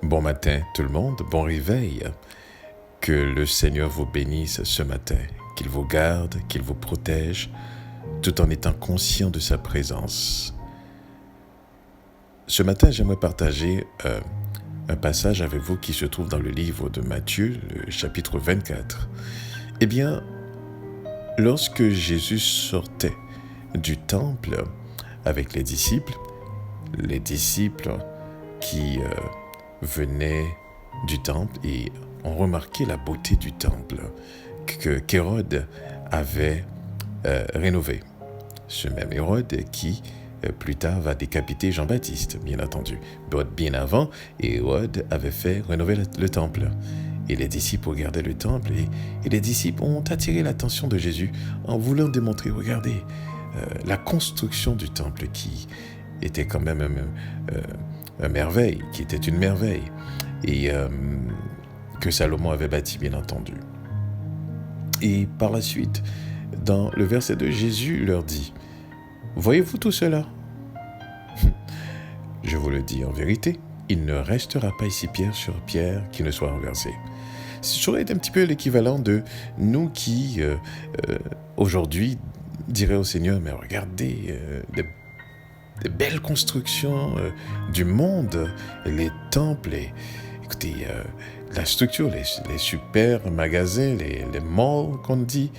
Bon matin tout le monde, bon réveil. Que le Seigneur vous bénisse ce matin, qu'il vous garde, qu'il vous protège, tout en étant conscient de sa présence. Ce matin, j'aimerais partager un passage avec vous qui se trouve dans le livre de Matthieu, le chapitre 24. Eh bien, lorsque Jésus sortait du temple avec les disciples qui venaient du temple et ont remarqué la beauté du temple qu'Hérode avait rénové. Ce même Hérode qui, plus tard, va décapiter Jean-Baptiste, bien entendu. Bien avant, Hérode avait fait rénover le temple. Et les disciples regardaient le temple et les disciples ont attiré l'attention de Jésus en voulant démontrer, regardez, la construction du temple qui était quand même une merveille, qui était une merveille. Et que Salomon avait bâti, bien entendu. Et par la suite, dans le verset 2, Jésus leur dit, « Voyez-vous tout cela ? Je vous le dis en vérité, il ne restera pas ici pierre sur pierre qui ne soit renversé. » Ça aurait été un petit peu l'équivalent de nous qui, aujourd'hui, diraient au Seigneur, « Mais regardez, les belles constructions du monde, les temples, écoutez, la structure, les super magasins, les malls qu'on dit,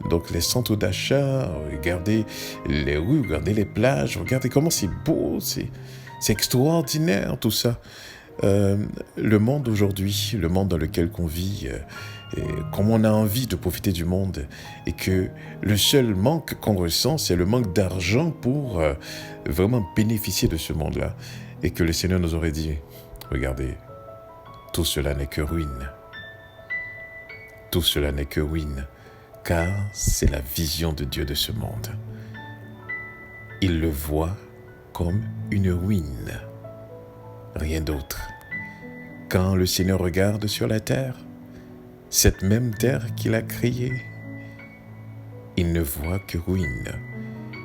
donc les centres d'achat, regardez les rues, regardez les plages, regardez comment c'est beau, c'est extraordinaire tout ça. Le monde aujourd'hui, le monde dans lequel on vit, comme on a envie de profiter du monde et que le seul manque qu'on ressent, c'est le manque d'argent pour vraiment bénéficier de ce monde-là. Et que le Seigneur nous aurait dit, regardez, tout cela n'est que ruine. Tout cela n'est que ruine, car c'est la vision de Dieu de ce monde. Il le voit comme une ruine, rien d'autre. Quand le Seigneur regarde sur la terre, cette même terre qu'il a créée, il ne voit que ruine.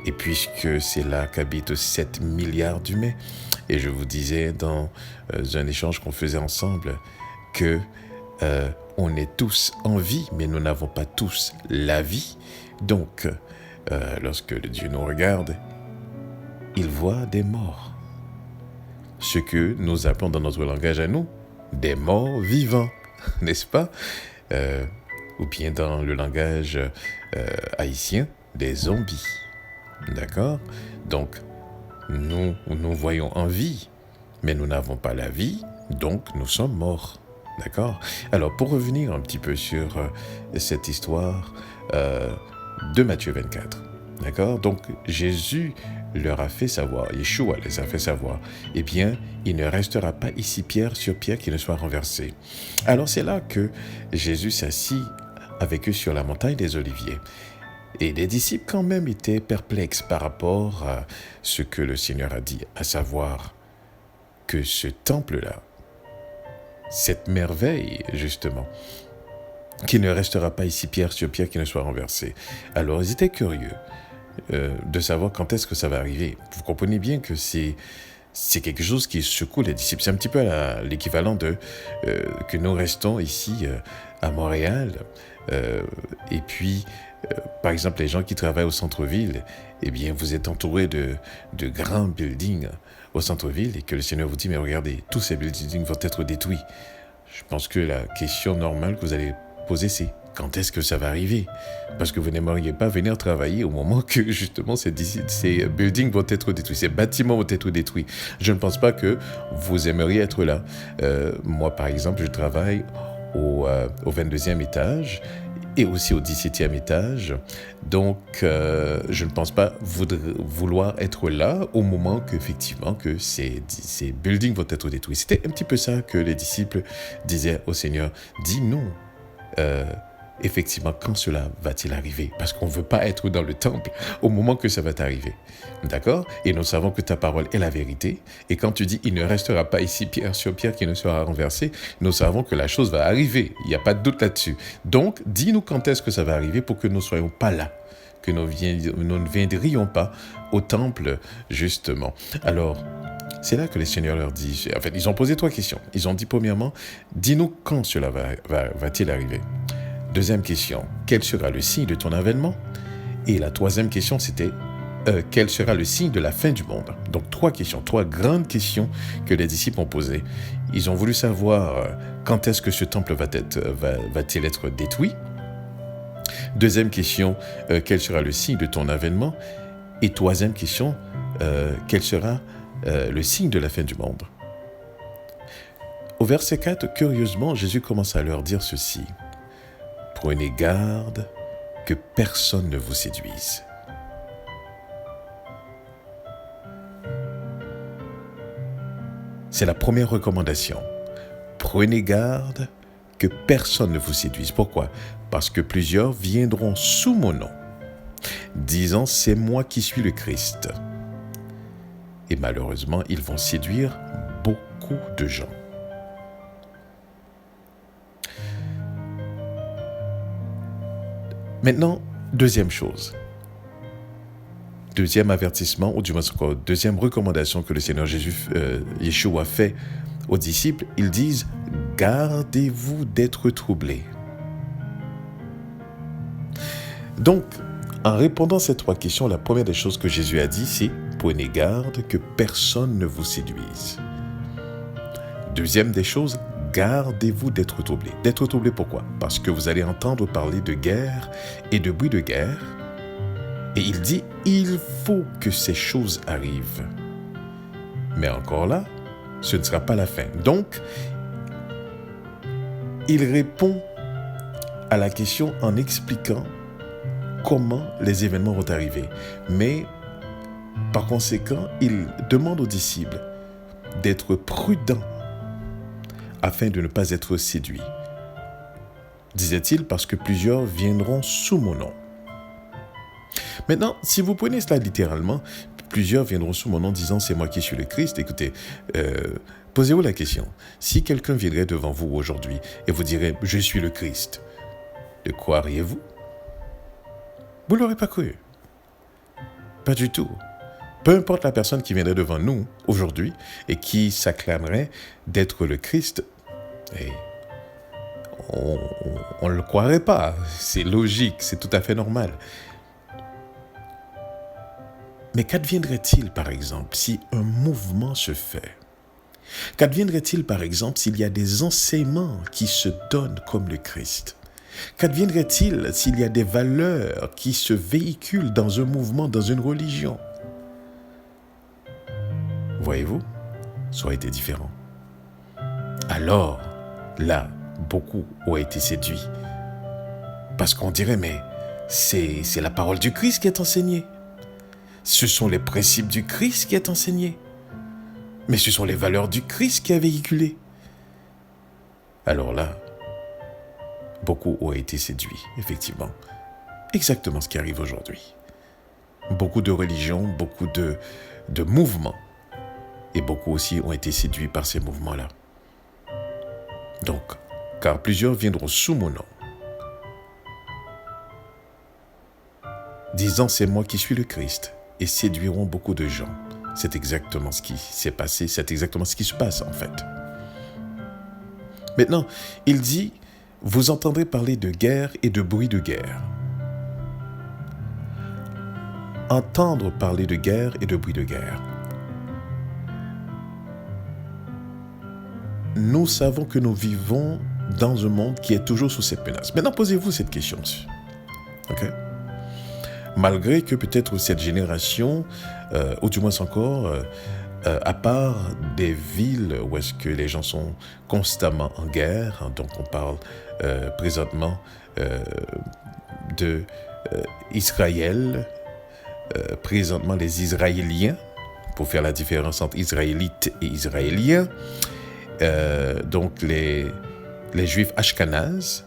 Et puisque c'est là qu'habitent 7 milliards d'humains, et je vous disais dans un échange qu'on faisait ensemble que on est tous en vie, mais nous n'avons pas tous la vie. Donc, lorsque le Dieu nous regarde, il voit des morts. Ce que nous appelons dans notre langage à nous, des morts vivants, n'est-ce pas ? Ou bien dans le langage haïtien, des zombies. D'accord ? Donc, nous voyons en vie, mais nous n'avons pas la vie, donc nous sommes morts. D'accord ? Alors, pour revenir un petit peu sur cette histoire de Matthieu 24, d'accord ? Donc, Jésus leur a fait savoir, Yeshua les a fait savoir, eh bien, il ne restera pas ici pierre sur pierre qui ne soit renversée. Alors, c'est là que Jésus s'assit avec eux sur la montagne des Oliviers. Et les disciples quand même étaient perplexes par rapport à ce que le Seigneur a dit, à savoir que ce temple-là, cette merveille justement, qui ne restera pas ici pierre sur pierre qui ne soit renversée. Alors ils étaient curieux de savoir quand est-ce que ça va arriver. Vous comprenez bien que c'est quelque chose qui secoue les disciples. C'est un petit peu l'équivalent de que nous restons ici à Montréal et puis par exemple les gens qui travaillent au centre-ville, eh bien vous êtes entourés de grands buildings au centre-ville et que le Seigneur vous dit mais regardez, tous ces buildings vont être détruits. Je pense que la question normale que vous allez poser c'est quand est-ce que ça va arriver ? Parce que vous n'aimeriez pas venir travailler au moment que justement ces buildings vont être détruits, ces bâtiments vont être détruits. Je ne pense pas que vous aimeriez être là. Moi, par exemple, je travaille au 22e étage et aussi au 17e étage. Donc, je ne pense pas vouloir être là au moment qu'effectivement que ces buildings vont être détruits. C'était un petit peu ça que les disciples disaient au Seigneur. Dis-nous, effectivement, quand cela va-t-il arriver ? Parce qu'on ne veut pas être dans le temple au moment que ça va t'arriver. D'accord ? Et nous savons que ta parole est la vérité. Et quand tu dis, il ne restera pas ici pierre sur pierre qui ne sera renversé, nous savons que la chose va arriver. Il n'y a pas de doute là-dessus. Donc, dis-nous quand est-ce que ça va arriver pour que nous ne soyons pas là, que nous ne viendrions pas au temple, justement. Alors, C'est là que le Seigneur leur dit, en fait, ils ont posé 3 questions. Ils ont dit, premièrement, dis-nous quand cela va-t-il arriver. Deuxième question, quel sera le signe de ton avènement? Et la troisième question, c'était, quel sera le signe de la fin du monde? Donc 3 questions, 3 grandes questions que les disciples ont posées. Ils ont voulu savoir quand est-ce que ce temple va-t-il être détruit? Deuxième question, quel sera le signe de ton avènement? Et troisième question, quel sera le signe de la fin du monde? Au verset 4, curieusement, Jésus commence à leur dire ceci. Prenez garde que personne ne vous séduise. C'est la première recommandation. Prenez garde que personne ne vous séduise. Pourquoi? Parce que plusieurs viendront sous mon nom, disant c'est moi qui suis le Christ. Et malheureusement, ils vont séduire beaucoup de gens. Maintenant, deuxième chose. Deuxième avertissement, ou du moins encore deuxième recommandation que le Seigneur Yeshua fait aux disciples, ils disent « Gardez-vous d'être troublés ». Donc, en répondant à ces 3 questions, la première des choses que Jésus a dit, c'est « Prenez garde que personne ne vous séduise ». Deuxième des choses, gardez-vous d'être troublés. D'être troublés pourquoi? Parce que vous allez entendre parler de guerre et de bruit de guerre. Et il dit, il faut que ces choses arrivent. Mais encore là, ce ne sera pas la fin. Donc, il répond à la question en expliquant comment les événements vont arriver. Mais, par conséquent, il demande aux disciples d'être prudents afin de ne pas être séduits. Disait-il, parce que plusieurs viendront sous mon nom. Maintenant, si vous prenez cela littéralement, plusieurs viendront sous mon nom disant « c'est moi qui suis le Christ ». Écoutez, posez-vous la question. Si quelqu'un viendrait devant vous aujourd'hui et vous dirait « je suis le Christ », le croiriez-vous? Vous ne l'aurez pas cru. Pas du tout. Peu importe la personne qui viendrait devant nous aujourd'hui et qui s'acclamerait d'être le Christ, on ne le croirait pas. C'est logique, c'est tout à fait normal. Mais qu'adviendrait-il, par exemple, si un mouvement se fait? Qu'adviendrait-il, par exemple, s'il y a des enseignements qui se donnent comme le Christ? Qu'adviendrait-il s'il y a des valeurs qui se véhiculent dans un mouvement, dans une religion? Voyez-vous, ça aurait été différent. Alors, là, beaucoup ont été séduits. Parce qu'on dirait, mais c'est la parole du Christ qui est enseignée. Ce sont les principes du Christ qui est enseigné. Mais ce sont les valeurs du Christ qui est véhiculé. Alors là, beaucoup ont été séduits, effectivement. Exactement ce qui arrive aujourd'hui. Beaucoup de religions, beaucoup de mouvements. Et beaucoup aussi ont été séduits par ces mouvements-là. Donc, car plusieurs viendront sous mon nom, disant c'est moi qui suis le Christ, et séduiront beaucoup de gens. C'est exactement ce qui s'est passé, c'est exactement ce qui se passe en fait. Maintenant, il dit, vous entendrez parler de guerre et de bruit de guerre. Entendre parler de guerre et de bruit de guerre. Nous savons que nous vivons dans un monde qui est toujours sous cette menace. Maintenant, posez-vous cette question. OK? Malgré que peut-être cette génération, ou du moins encore, à part des villes où est-ce que les gens sont constamment en guerre, hein, donc on parle présentement de Israël, présentement les Israéliens, pour faire la différence entre Israélites et Israéliens, donc les Juifs ashkénazes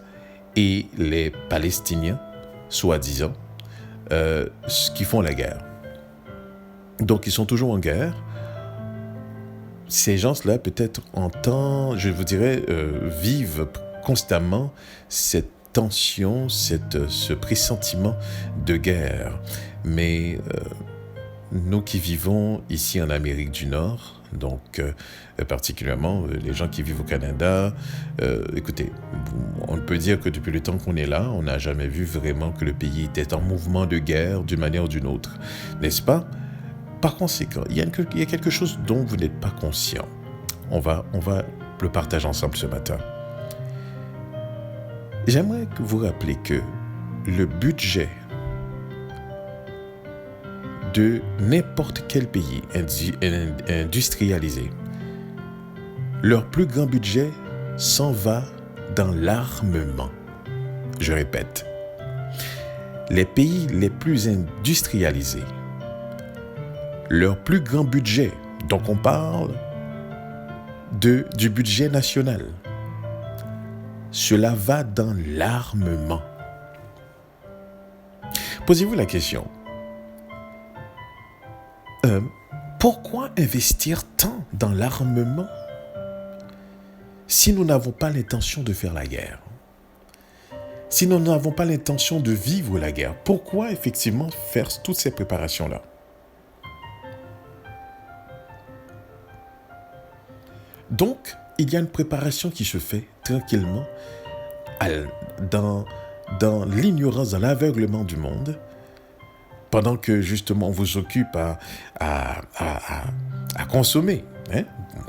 et les Palestiniens, soi-disant, qui font la guerre. Donc, ils sont toujours en guerre. Ces gens-là, peut-être je vous dirais, vivent constamment cette tension, ce pressentiment de guerre. Mais nous qui vivons ici en Amérique du Nord, Donc, particulièrement les gens qui vivent au Canada, écoutez, on peut dire que depuis le temps qu'on est là, on n'a jamais vu vraiment que le pays était en mouvement de guerre d'une manière ou d'une autre, n'est-ce pas? Par conséquent, il y a quelque chose dont vous n'êtes pas conscient. On va le partager ensemble ce matin. J'aimerais que vous rappeliez que le budget de n'importe quel pays industrialisé, leur plus grand budget s'en va dans l'armement. Je répète, les pays les plus industrialisés, leur plus grand budget, donc on parle du budget national, cela va dans l'armement. Posez-vous la question, pourquoi investir tant dans l'armement si nous n'avons pas l'intention de faire la guerre? Si nous n'avons pas l'intention de vivre la guerre, pourquoi effectivement faire toutes ces préparations-là? Donc, il y a une préparation qui se fait tranquillement dans l'ignorance, dans l'aveuglement du monde, pendant que justement on vous occupe à consommer. Hein?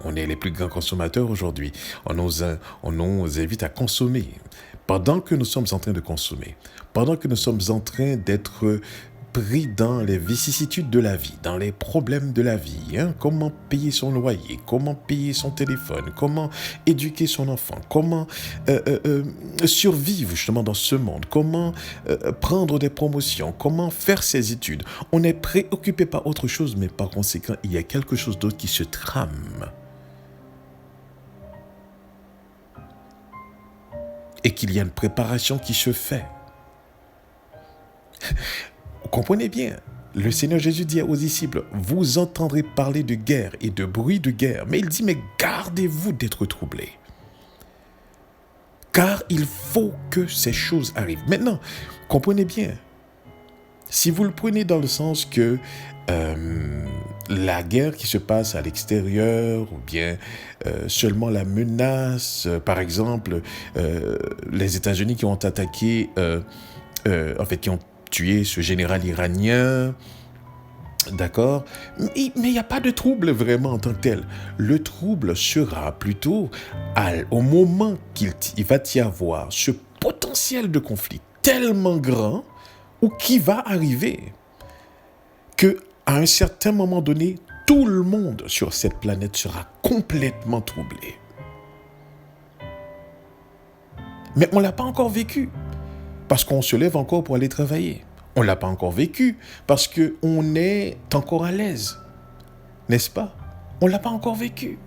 On est les plus grands consommateurs aujourd'hui. On nous invite à consommer. Pendant que nous sommes en train de consommer, pendant que nous sommes en train d'être pris dans les vicissitudes de la vie, dans les problèmes de la vie, hein? Comment payer son loyer, comment payer son téléphone, comment éduquer son enfant, comment survivre justement dans ce monde, comment prendre des promotions, comment faire ses études. On est préoccupé par autre chose, mais par conséquent, il y a quelque chose d'autre qui se trame. Et qu'il y a une préparation qui se fait. Comprenez bien, le Seigneur Jésus dit aux disciples, vous entendrez parler de guerre et de bruit de guerre. Mais il dit, mais gardez-vous d'être troublés. Car il faut que ces choses arrivent. Maintenant, comprenez bien, si vous le prenez dans le sens que la guerre qui se passe à l'extérieur ou bien seulement la menace, par exemple, les États-Unis qui ont attaqué, qui ont tué ce général iranien, d'accord? Mais il n'y a pas de trouble vraiment en tant que tel. Le trouble sera plutôt au moment qu'il va y avoir ce potentiel de conflit tellement grand ou qui va arriver que à un certain moment donné, tout le monde sur cette planète sera complètement troublé. Mais on ne l'a pas encore vécu. Parce qu'on se lève encore pour aller travailler. On ne l'a pas encore vécu parce qu'on est encore à l'aise. N'est-ce pas? On ne l'a pas encore vécu.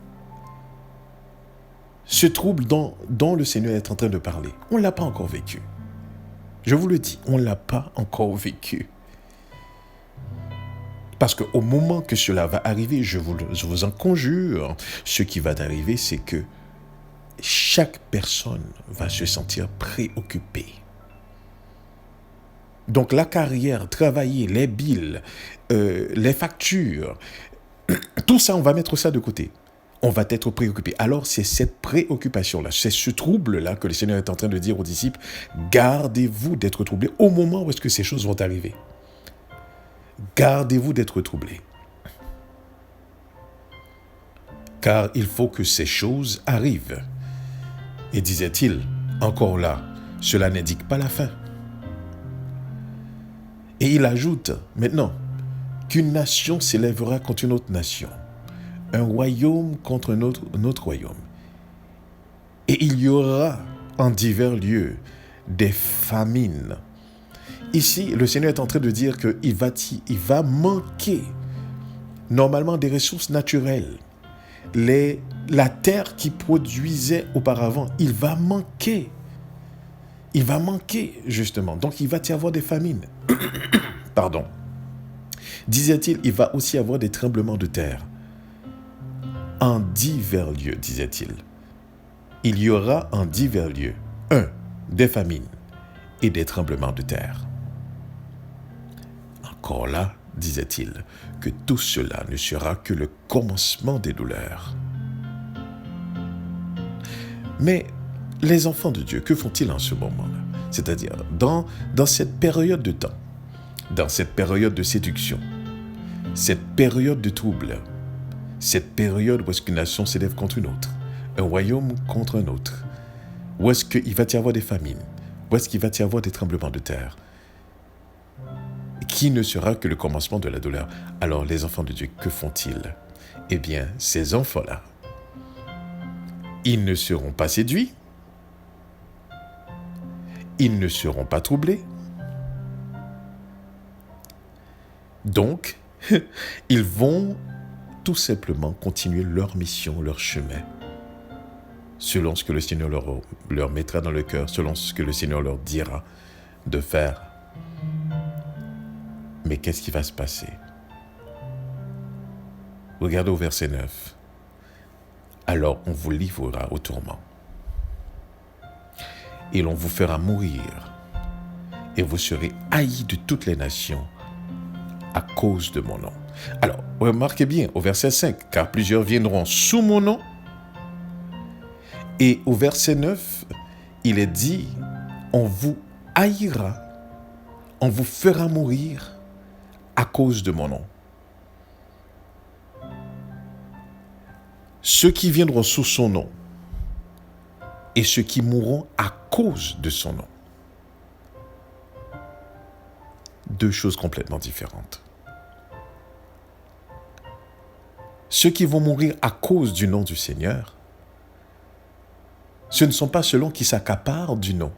Ce trouble dont le Seigneur est en train de parler, on ne l'a pas encore vécu. Je vous le dis, on ne l'a pas encore vécu. Parce qu'au moment que cela va arriver, je vous en conjure, ce qui va arriver, c'est que chaque personne va se sentir préoccupée. Donc la carrière, travailler, les billes, les factures, tout ça, on va mettre ça de côté. On va être préoccupé. Alors c'est cette préoccupation-là, c'est ce trouble-là que le Seigneur est en train de dire aux disciples, gardez-vous d'être troublés au moment où est-ce que ces choses vont arriver. Gardez-vous d'être troublés. Car il faut que ces choses arrivent. Et disait-il, encore là, cela n'indique pas la fin. Et il ajoute maintenant qu'une nation s'élèvera contre une autre nation, un royaume contre un autre royaume. Et il y aura en divers lieux des famines. Ici, le Seigneur est en train de dire qu'il va manquer normalement des ressources naturelles. La terre qui produisait auparavant, il va manquer. Il va manquer, justement. Donc, il va y avoir des famines. Pardon. Disait-il, il va aussi avoir des tremblements de terre. En divers lieux, disait-il. Il y aura en divers lieux, des famines et des tremblements de terre. Encore là, disait-il, que tout cela ne sera que le commencement des douleurs. Mais les enfants de Dieu, que font-ils en ce moment-là? C'est-à-dire dans cette période de temps, dans cette période de séduction, cette période de trouble, cette période où est-ce qu'une nation s'élève contre une autre, un royaume contre un autre, où est-ce qu'il va y avoir des famines, où est-ce qu'il va y avoir des tremblements de terre, qui ne sera que le commencement de la douleur. Alors les enfants de Dieu, que font-ils? Eh bien, ces enfants-là, ils ne seront pas séduits, ils ne seront pas troublés. Donc, ils vont tout simplement continuer leur mission, leur chemin, selon ce que le Seigneur leur mettra dans le cœur, selon ce que le Seigneur leur dira de faire. Mais qu'est-ce qui va se passer? Regardez au verset 9. Alors on vous livrera au tourment. Et l'on vous fera mourir. Et vous serez haïs de toutes les nations à cause de mon nom. Alors, remarquez bien au verset 5, car plusieurs viendront sous mon nom. Et au verset 9, il est dit, on vous haïra, on vous fera mourir à cause de mon nom. Ceux qui viendront sous son nom et ceux qui mourront à cause de son nom. Deux choses complètement différentes. Ceux qui vont mourir à cause du nom du Seigneur, ce ne sont pas ceux-là qui s'accaparent du nom,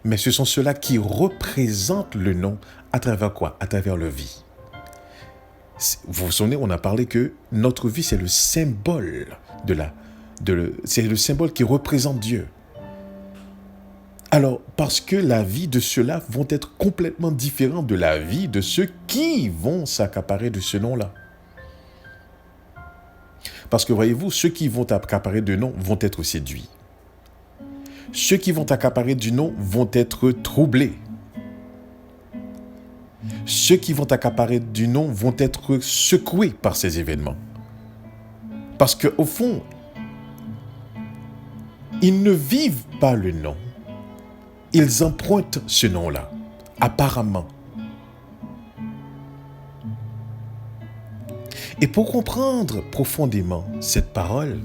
mais ce sont ceux-là qui représentent le nom à travers quoi? À travers leur vie. Vous vous souvenez, on a parlé que notre vie, c'est le symbole c'est le symbole qui représente Dieu. Alors, parce que la vie de ceux-là vont être complètement différente de la vie de ceux qui vont s'accaparer de ce nom-là. Parce que voyez-vous, ceux qui vont accaparer de nom vont être séduits. Ceux qui vont accaparer du nom vont être troublés. Ceux qui vont accaparer du nom vont être secoués par ces événements. Parce qu'au fond, ils ne vivent pas le nom. Ils empruntent ce nom-là, apparemment. Et pour comprendre profondément cette parole,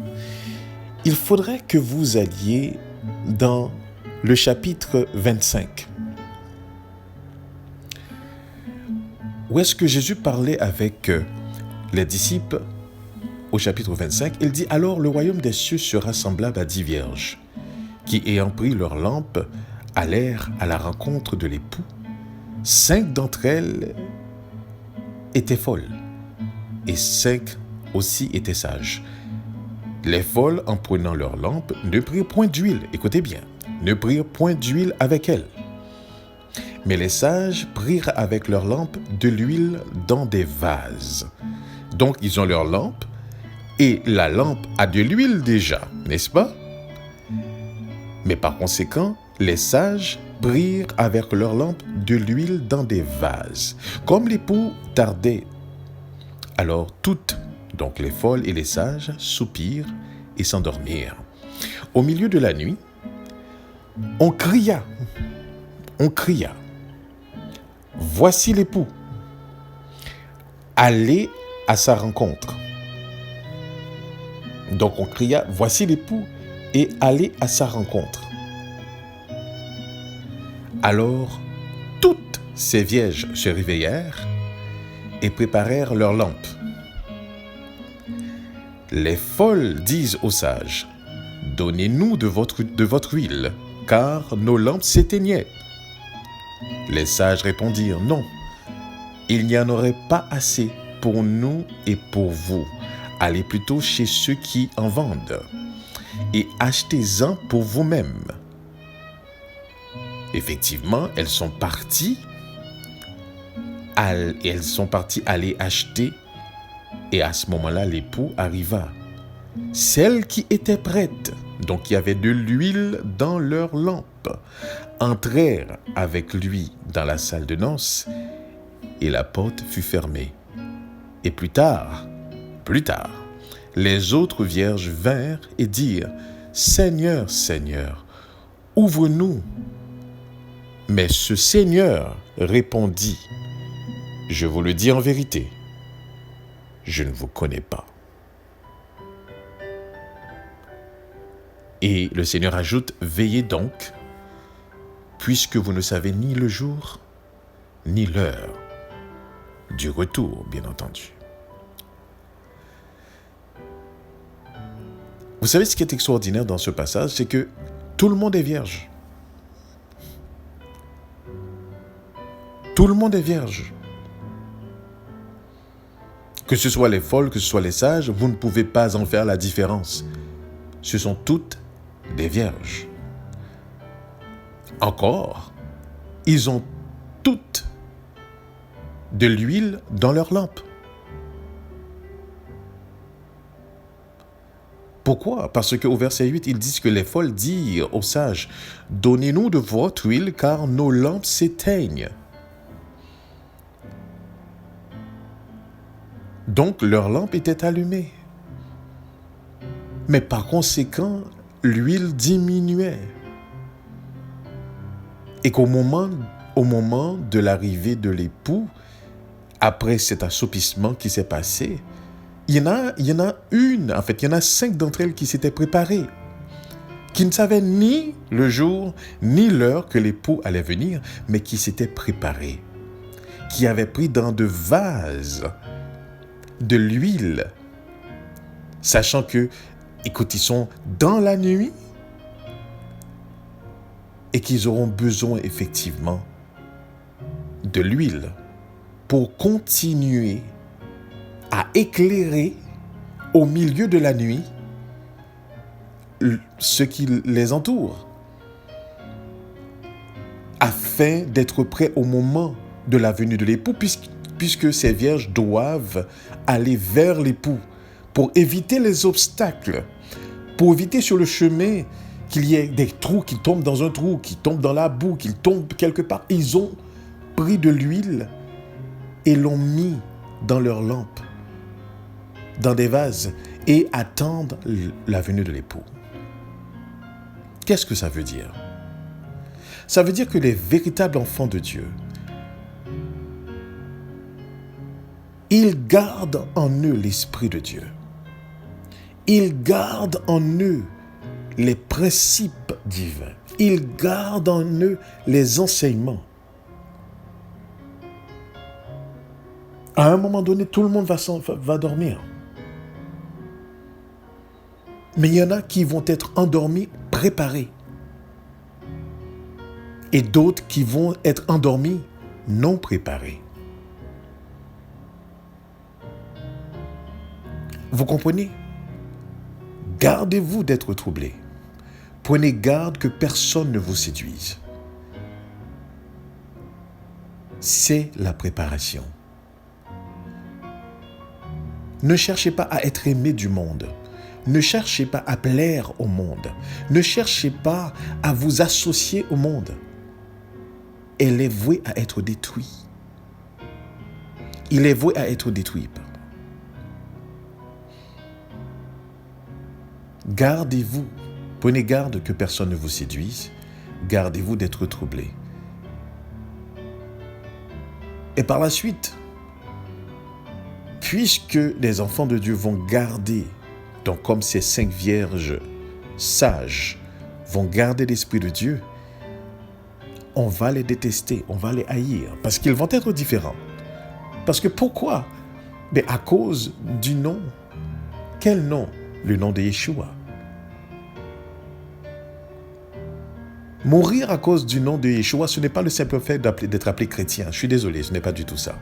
il faudrait que vous alliez dans le chapitre 25. Où est-ce que Jésus parlait avec les disciples au chapitre 25? Il dit « Alors le royaume des cieux sera semblable à 10 vierges, qui ayant pris leurs lampes, allèrent à la rencontre de l'époux. 5 d'entre elles étaient folles, et 5 aussi étaient sages. Les folles, en prenant leurs lampes, ne prirent point d'huile. Écoutez bien, ne prirent point d'huile avec elles. Mais les sages prirent avec leurs lampes de l'huile dans des vases. Donc, ils ont leurs lampes, et la lampe a de l'huile déjà, n'est-ce pas? Mais par conséquent, les sages prirent avec leurs lampes de l'huile dans des vases. Comme l'époux tardait, alors toutes, donc les folles et les sages, soupirent et s'endormirent. Au milieu de la nuit, on cria. Voici l'époux. Allez à sa rencontre. Donc on cria, voici l'époux, et allez à sa rencontre. Alors, toutes ces vierges se réveillèrent et préparèrent leurs lampes. Les folles disent aux sages, « Donnez-nous de votre huile, car nos lampes s'éteignaient. » Les sages répondirent, « Non, il n'y en aurait pas assez pour nous et pour vous. Allez plutôt chez ceux qui en vendent et achetez-en pour vous-mêmes. » Effectivement, elles sont parties aller acheter, et à ce moment-là, l'époux arriva. Celles qui étaient prêtes, donc il y avait de l'huile dans leurs lampes, entrèrent avec lui dans la salle de noces, et la porte fut fermée. Et plus tard, les autres vierges vinrent et dirent, Seigneur, Seigneur, ouvre-nous. Mais ce Seigneur répondit, je vous le dis en vérité, je ne vous connais pas. Et le Seigneur ajoute, veillez donc, puisque vous ne savez ni le jour, ni l'heure du retour, bien entendu. Vous savez ce qui est extraordinaire dans ce passage, c'est que tout le monde est vierge. Tout le monde est vierge. Que ce soit les folles, que ce soit les sages, vous ne pouvez pas en faire la différence. Ce sont toutes des vierges. Encore, ils ont toutes de l'huile dans leur lampe. Pourquoi? Parce qu'au verset 8, ils disent que les folles dirent aux sages, « Donnez-nous de votre huile, car nos lampes s'éteignent. » Donc, leur lampe était allumée. Mais par conséquent, l'huile diminuait. Et qu'au moment de l'arrivée de l'époux, après cet assoupissement qui s'est passé, il y en a 5 d'entre elles qui s'étaient préparées, qui ne savaient ni le jour, ni l'heure que l'époux allait venir, mais qui s'étaient préparées, qui avaient pris dans de vases de l'huile, sachant que, écoute, ils sont dans la nuit et qu'ils auront besoin effectivement de l'huile pour continuer à éclairer au milieu de la nuit ce qui les entoure, afin d'être prêts au moment de la venue de l'époux, puisque ces vierges doivent aller vers l'époux pour éviter les obstacles, pour éviter sur le chemin qu'il y ait des trous, qu'ils tombent dans un trou, qu'ils tombent dans la boue, qu'ils tombent quelque part. Ils ont pris de l'huile et l'ont mis dans leurs lampes, dans des vases, et attendent la venue de l'époux. Qu'est-ce que ça veut dire? Ça veut dire que les véritables enfants de Dieu, ils gardent en eux l'Esprit de Dieu. Ils gardent en eux les principes divins. Ils gardent en eux les enseignements. À un moment donné, tout le monde va dormir. Mais il y en a qui vont être endormis, préparés. Et d'autres qui vont être endormis, non préparés. Vous comprenez? Gardez-vous d'être troublés. Prenez garde que personne ne vous séduise. C'est la préparation. Ne cherchez pas à être aimé du monde. Ne cherchez pas à plaire au monde. Ne cherchez pas à vous associer au monde. Elle est vouée à être détruite. Il est voué à être détruit. Gardez-vous. Prenez garde que personne ne vous séduise. Gardez-vous d'être troublé. Et par la suite, puisque les enfants de Dieu vont garder, donc comme ces 5 vierges sages vont garder l'Esprit de Dieu, on va les détester, on va les haïr, parce qu'ils vont être différents. Parce que pourquoi? Mais à cause du nom. Quel nom? Le nom de Yeshua. Mourir à cause du nom de Yeshua, ce n'est pas le simple fait d'être appelé chrétien. Je suis désolé, ce n'est pas du tout ça.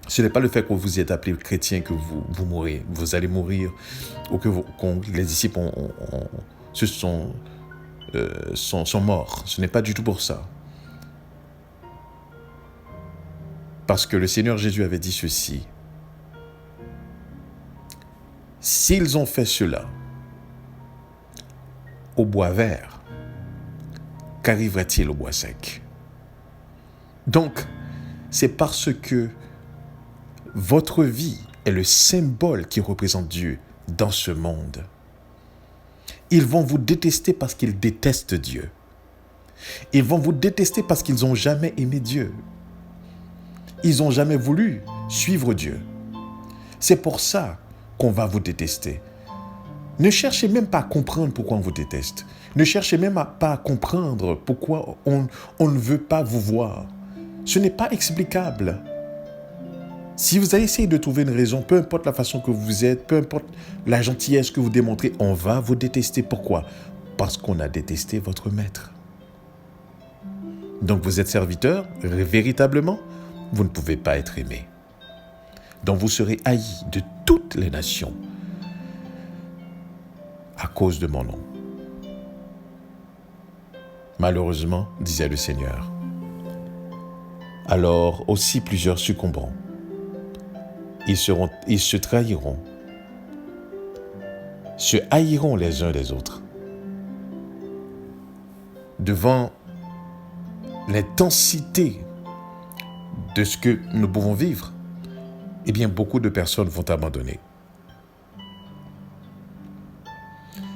Ce n'est pas le fait que vous êtes appelé chrétien que vous mourrez. Vous allez mourir ou que les disciples sont morts. Ce n'est pas du tout pour ça. Parce que le Seigneur Jésus avait dit ceci. S'ils ont fait cela au bois vert, qu'arriverait-il au bois sec? Donc, c'est parce que votre vie est le symbole qui représente Dieu dans ce monde. Ils vont vous détester parce qu'ils détestent Dieu. Ils vont vous détester parce qu'ils n'ont jamais aimé Dieu. Ils n'ont jamais voulu suivre Dieu. C'est pour ça qu'on va vous détester. Ne cherchez même pas à comprendre pourquoi on vous déteste. Ne cherchez même pas à comprendre pourquoi on ne veut pas vous voir. Ce n'est pas explicable. Si vous allez essayer de trouver une raison, peu importe la façon que vous êtes, peu importe la gentillesse que vous démontrez, on va vous détester. Pourquoi? Parce qu'on a détesté votre maître. Donc vous êtes serviteur, véritablement, vous ne pouvez pas être aimé. Donc vous serez haï de toutes les nations à cause de mon nom. Malheureusement, disait le Seigneur. Alors aussi plusieurs succomberont. Ils se trahiront, se haïront les uns les autres. Devant l'intensité de ce que nous pouvons vivre, eh bien, beaucoup de personnes vont abandonner.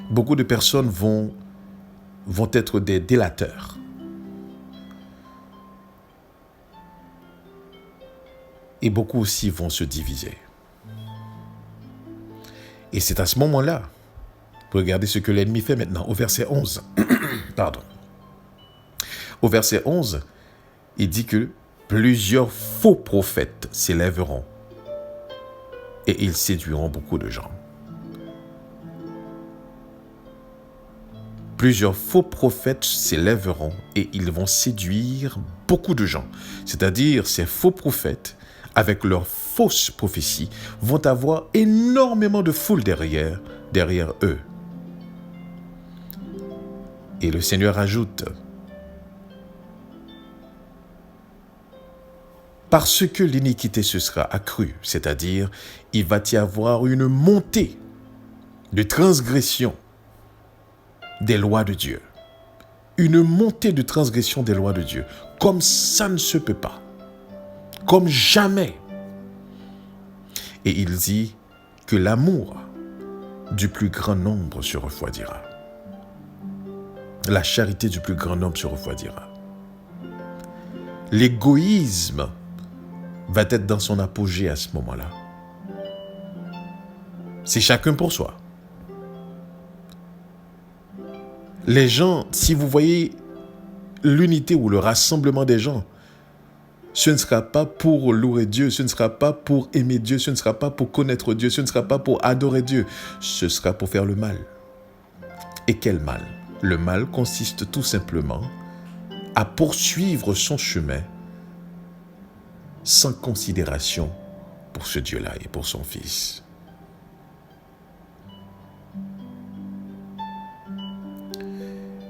Beaucoup de personnes vont être des délateurs. Et beaucoup aussi vont se diviser. Et c'est à ce moment-là, regardez ce que l'ennemi fait maintenant, au verset 11. Pardon. Au verset 11, il dit que plusieurs faux prophètes s'élèveront et ils séduiront beaucoup de gens. Plusieurs faux prophètes s'élèveront et ils vont séduire beaucoup de gens. C'est-à-dire, ces faux prophètes, avec leurs fausses prophéties, vont avoir énormément de foule derrière eux. Et le Seigneur ajoute, parce que l'iniquité se sera accrue, c'est-à-dire, il va y avoir une montée de transgression des lois de Dieu. Une montée de transgression des lois de Dieu, comme ça ne se peut pas. Comme jamais. Et il dit que l'amour du plus grand nombre se refroidira. La charité du plus grand nombre se refroidira. L'égoïsme va être dans son apogée à ce moment-là. C'est chacun pour soi. Les gens, si vous voyez l'unité ou le rassemblement des gens, ce ne sera pas pour louer Dieu, ce ne sera pas pour aimer Dieu, ce ne sera pas pour connaître Dieu, ce ne sera pas pour adorer Dieu, ce sera pour faire le mal. Et quel mal? Le mal consiste tout simplement à poursuivre son chemin sans considération pour ce Dieu-là et pour son Fils.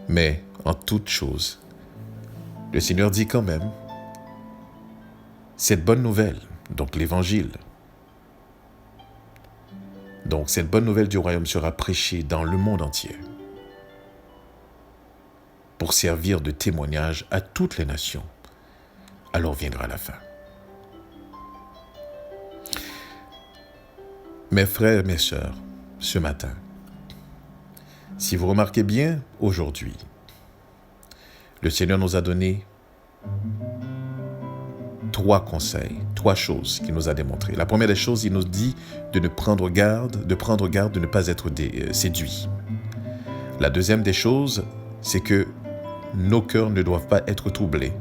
Mais en toute chose, le Seigneur dit quand même, cette bonne nouvelle, donc l'évangile, donc cette bonne nouvelle du royaume sera prêchée dans le monde entier pour servir de témoignage à toutes les nations. Alors viendra la fin. Mes frères et mes sœurs, ce matin, si vous remarquez bien, aujourd'hui, le Seigneur nous a donné 3 conseils, 3 choses qu'il nous a démontrées. La première des choses, il nous dit de prendre garde de ne pas être séduits. La deuxième des choses, c'est que nos cœurs ne doivent pas être troublés.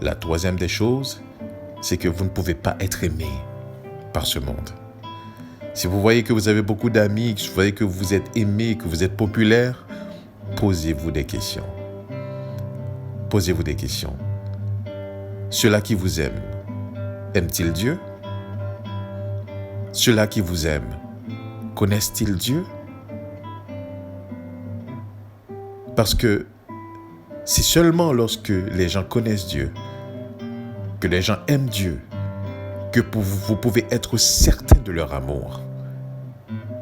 La troisième des choses, c'est que vous ne pouvez pas être aimé par ce monde. Si vous voyez que vous avez beaucoup d'amis, que vous voyez que vous êtes aimé, que vous êtes populaire, posez-vous des questions. Posez-vous des questions. Ceux-là qui vous aiment, aiment-ils Dieu? Ceux-là qui vous aiment, connaissent-ils Dieu? Parce que c'est seulement lorsque les gens connaissent Dieu, que les gens aiment Dieu, que vous pouvez être certain de leur amour.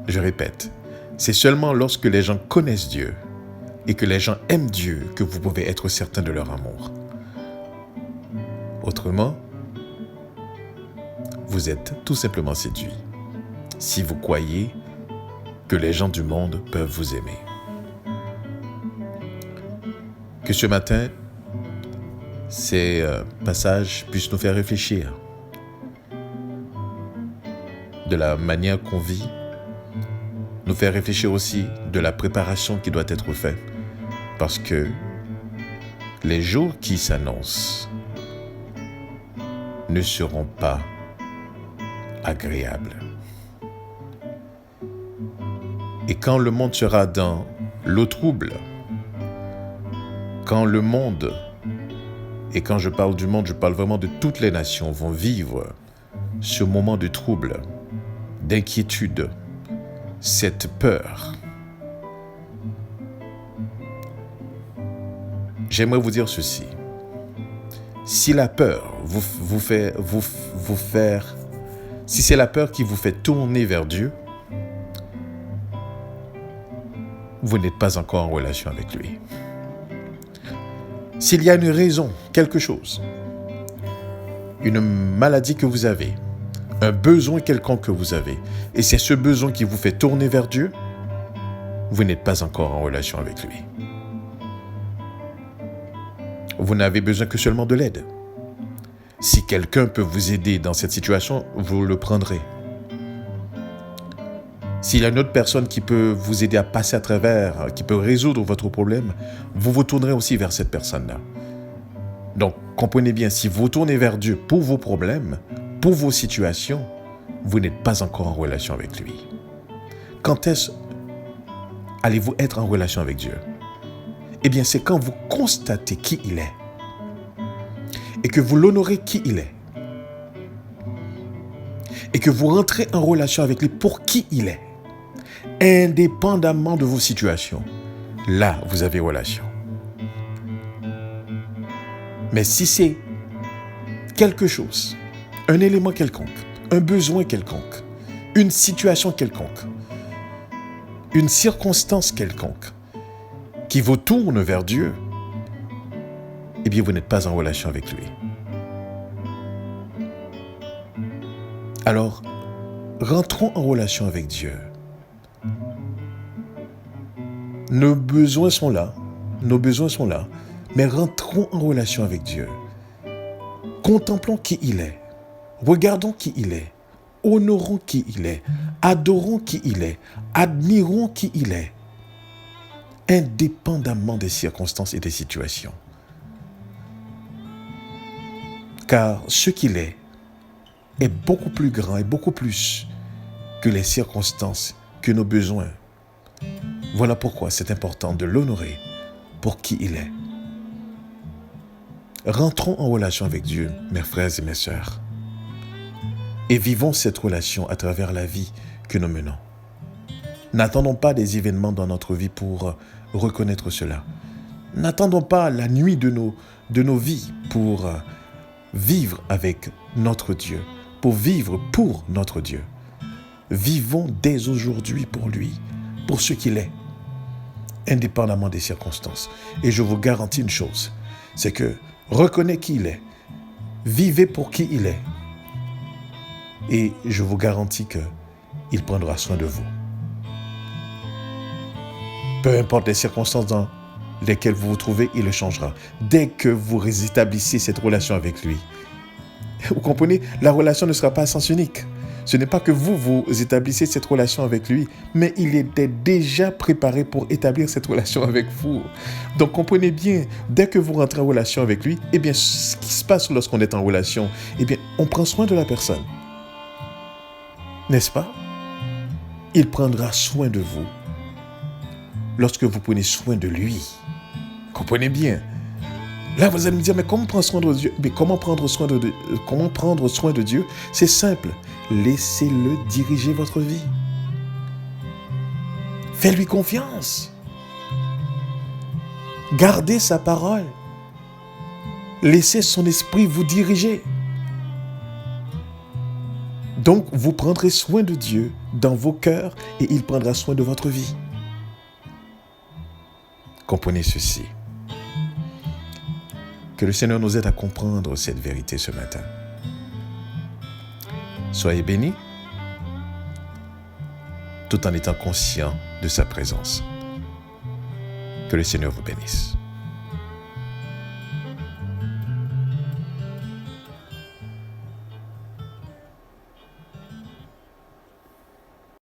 Je répète, c'est seulement lorsque les gens connaissent Dieu et que les gens aiment Dieu que vous pouvez être certain de leur amour. Autrement, vous êtes tout simplement séduit si vous croyez que les gens du monde peuvent vous aimer. Que ce matin, ces passages puissent nous faire réfléchir de la manière qu'on vit, nous faire réfléchir aussi de la préparation qui doit être faite, parce que les jours qui s'annoncent ne seront pas agréables. Et quand le monde sera dans l'eau trouble, quand le monde, et quand je parle du monde, je parle vraiment de toutes les nations, vont vivre ce moment de trouble, d'inquiétude, cette peur. J'aimerais vous dire ceci. Si la peur si c'est la peur qui vous fait tourner vers Dieu, vous n'êtes pas encore en relation avec lui. S'il y a une raison, quelque chose, une maladie que vous avez, un besoin quelconque que vous avez, et c'est ce besoin qui vous fait tourner vers Dieu, vous n'êtes pas encore en relation avec lui. Vous n'avez besoin que seulement de l'aide. Si quelqu'un peut vous aider dans cette situation, vous le prendrez. S'il y a une autre personne qui peut vous aider à passer à travers, qui peut résoudre votre problème, vous vous tournerez aussi vers cette personne-là. Donc, comprenez bien, si vous tournez vers Dieu pour vos problèmes, pour vos situations, vous n'êtes pas encore en relation avec lui. Quand est-ce allez-vous être en relation avec Dieu? Eh bien, c'est quand vous constatez qui il est et que vous l'honorez qui il est et que vous rentrez en relation avec lui pour qui il est, indépendamment de vos situations. Là, vous avez relation. Mais si c'est quelque chose, un élément quelconque, un besoin quelconque, une situation quelconque, une circonstance quelconque qui vous tourne vers Dieu, eh bien, vous n'êtes pas en relation avec lui. Alors, rentrons en relation avec Dieu. Nos besoins sont là, mais rentrons en relation avec Dieu. Contemplons qui il est, regardons qui il est, honorons qui il est, adorons qui il est, admirons qui il est, indépendamment des circonstances et des situations. Car ce qu'il est beaucoup plus grand et beaucoup plus que les circonstances, que nos besoins. Voilà pourquoi c'est important de l'honorer pour qui il est. Rentrons en relation avec Dieu, mes frères et mes sœurs, et vivons cette relation à travers la vie que nous menons. N'attendons pas des événements dans notre vie pour reconnaître cela. N'attendons pas la nuit de nos vies pour vivre avec notre Dieu, pour vivre pour notre Dieu. Vivons dès aujourd'hui pour lui, pour ce qu'il est, indépendamment des circonstances. Et je vous garantis une chose, c'est que reconnaissez qui il est, vivez pour qui il est, et je vous garantis qu'il prendra soin de vous. Peu importe les circonstances dans lesquelles vous vous trouvez, il le changera. Dès que vous rétablissez cette relation avec lui, vous comprenez, la relation ne sera pas à sens unique. Ce n'est pas que vous établissez cette relation avec lui, mais il était déjà préparé pour établir cette relation avec vous. Donc comprenez bien, dès que vous rentrez en relation avec lui, eh bien, ce qui se passe lorsqu'on est en relation, eh bien, on prend soin de la personne. N'est-ce pas? Il prendra soin de vous lorsque vous prenez soin de lui. Comprenez bien. Là, vous allez me dire, mais comment prendre soin de Dieu? Mais comment prendre soin de Dieu? C'est simple. Laissez-le diriger votre vie. Faites-lui confiance. Gardez sa parole. Laissez son esprit vous diriger. Donc, vous prendrez soin de Dieu dans vos cœurs et il prendra soin de votre vie. Comprenez ceci. Que le Seigneur nous aide à comprendre cette vérité ce matin. Soyez bénis, tout en étant conscient de sa présence. Que le Seigneur vous bénisse.